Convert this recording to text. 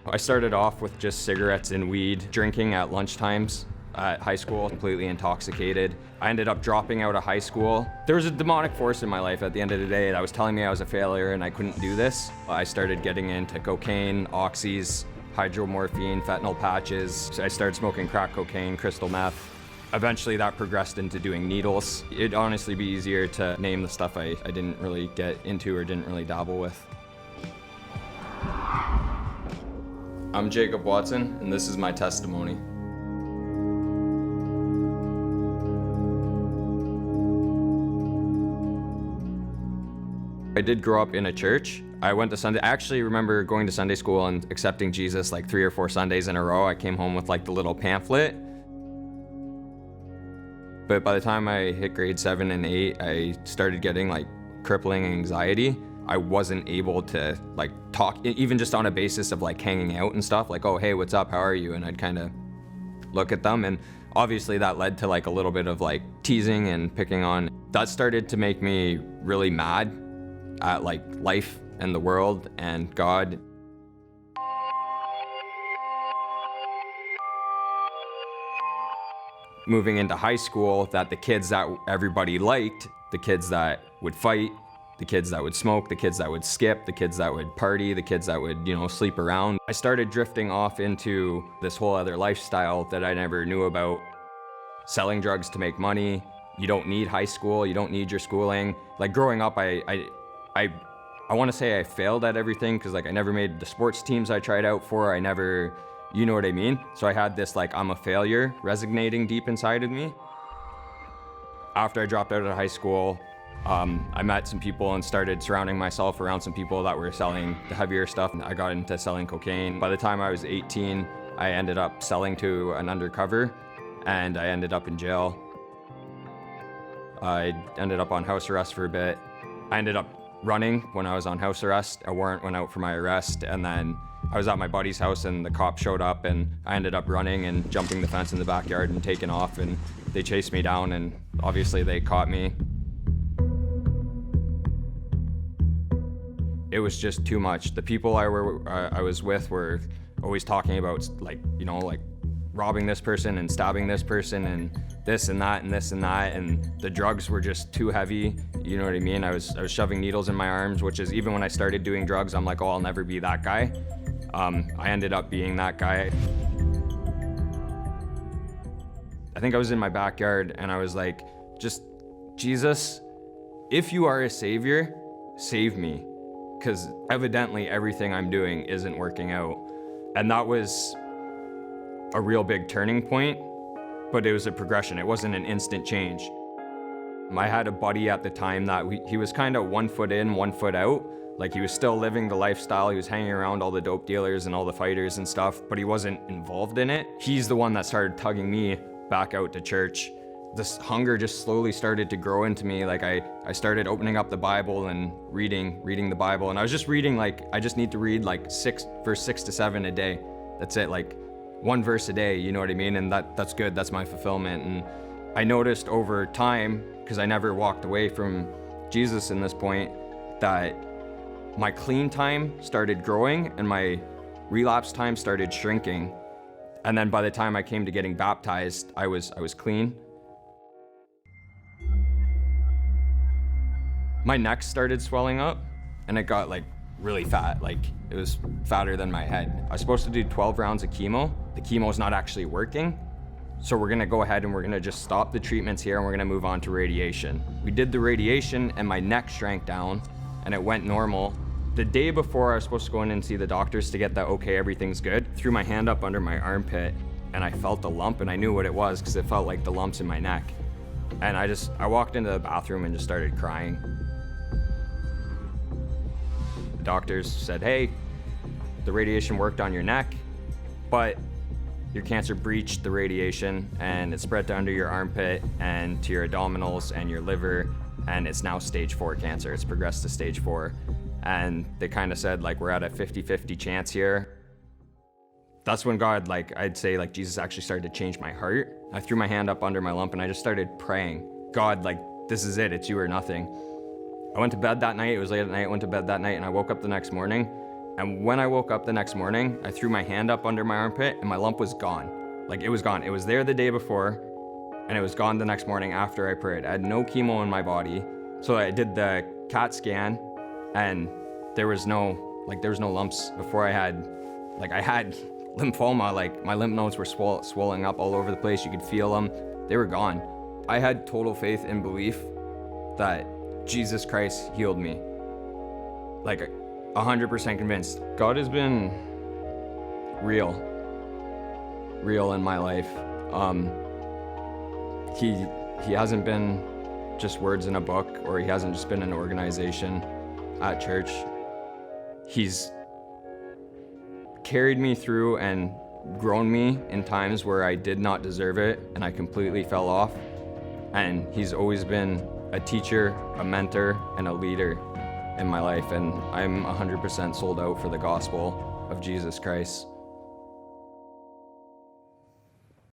I started off with just cigarettes and weed, drinking at lunchtimes at high school, completely intoxicated. I ended up dropping out of high school. There was a demonic force in my life at the end of the day that was telling me I was a failure and I couldn't do this. I started getting into cocaine, oxys, hydromorphine, fentanyl patches. So I started smoking crack cocaine, crystal meth. Eventually that progressed into doing needles. It'd honestly be easier to name the stuff I didn't really get into or didn't really dabble with. I'm Jacob Watson, and this is my testimony. I did grow up in a church. I actually remember going to Sunday school and accepting Jesus like 3 or 4 Sundays in a row. I came home with like the little pamphlet. But by the time I hit grade 7 and 8, I started getting like crippling anxiety. I wasn't able to like talk, even just on a basis of like hanging out and stuff, like, oh, hey, what's up, how are you? And I'd kind of look at them, and obviously that led to like a little bit of like teasing and picking on. That started to make me really mad at like life and the world and God. Moving into high school, that the kids that everybody liked, the kids that would fight, the kids that would smoke, the kids that would skip, the kids that would party, the kids that would, sleep around. I started drifting off into this whole other lifestyle that I never knew about. Selling drugs to make money. You don't need high school, you don't need your schooling. Like growing up, I want to say I failed at everything because like I never made the sports teams I tried out for. I never, you know what I mean? So I had this like I'm a failure resonating deep inside of me. After I dropped out of high school, I met some people and started surrounding myself around some people that were selling the heavier stuff. I got into selling cocaine. By the time I was 18, I ended up selling to an undercover and I ended up in jail. I ended up on house arrest for a bit. I ended up running when I was on house arrest. A warrant went out for my arrest, and then I was at my buddy's house and the cop showed up and I ended up running and jumping the fence in the backyard and taking off, and they chased me down and obviously they caught me. It was just too much. The people I was with were always talking about like robbing this person and stabbing this person and this and that and this and that, and the drugs were just too heavy. You know what I mean? I was shoving needles in my arms, which is, even when I started doing drugs, I'm like, oh, I'll never be that guy. I ended up being that guy. I think I was in my backyard and I was like, just, Jesus, if you are a savior, save me. Because evidently everything I'm doing isn't working out. And that was a real big turning point, but it was a progression. It wasn't an instant change. I had a buddy at the time that he was kind of 1 foot in, 1 foot out. Like he was still living the lifestyle. He was hanging around all the dope dealers and all the fighters and stuff, but he wasn't involved in it. He's the one that started tugging me back out to church. This hunger just slowly started to grow into me. Like I started opening up the Bible and reading the Bible. And I was just reading, like, I just need to read like verse 6 to 7 a day. That's it, like 1 verse a day, you know what I mean? And that's good, that's my fulfillment. And I noticed over time, because I never walked away from Jesus in this point, that my clean time started growing and my relapse time started shrinking. And then by the time I came to getting baptized, I was clean. My neck started swelling up and it got like really fat. Like it was fatter than my head. I was supposed to do 12 rounds of chemo. The chemo's not actually working. So we're gonna go ahead and we're gonna just stop the treatments here and we're gonna move on to radiation. We did the radiation and my neck shrank down and it went normal. The day before I was supposed to go in and see the doctors to get that, okay, everything's good, threw my hand up under my armpit and I felt a lump, and I knew what it was because it felt like the lumps in my neck. And I walked into the bathroom and just started crying. The doctors said, hey, the radiation worked on your neck, but your cancer breached the radiation and it spread to under your armpit and to your abdominals and your liver, and it's now stage 4 cancer. It's progressed to stage 4. And they kind of said, like, we're at a 50-50 chance here. That's when God, like, I'd say, like, Jesus actually started to change my heart. I threw my hand up under my lump and I just started praying. God, like, this is it, it's you or nothing. I went to bed that night, it was late at night, I went to bed that night and I woke up the next morning And when I woke up the next morning, I threw my hand up under my armpit and my lump was gone. Like, it was gone. It was there the day before and it was gone the next morning after I prayed. I had no chemo in my body. So I did the CAT scan and there was no lumps. Before I had lymphoma, like my lymph nodes were swelling up all over the place. You could feel them. They were gone. I had total faith and belief that Jesus Christ healed me. Like 100% convinced. God has been real in my life. He hasn't been just words in a book, or he hasn't just been an organization at church. He's carried me through and grown me in times where I did not deserve it and I completely fell off. And he's always been a teacher, a mentor, and a leader in my life. And I'm 100% sold out for the gospel of Jesus Christ.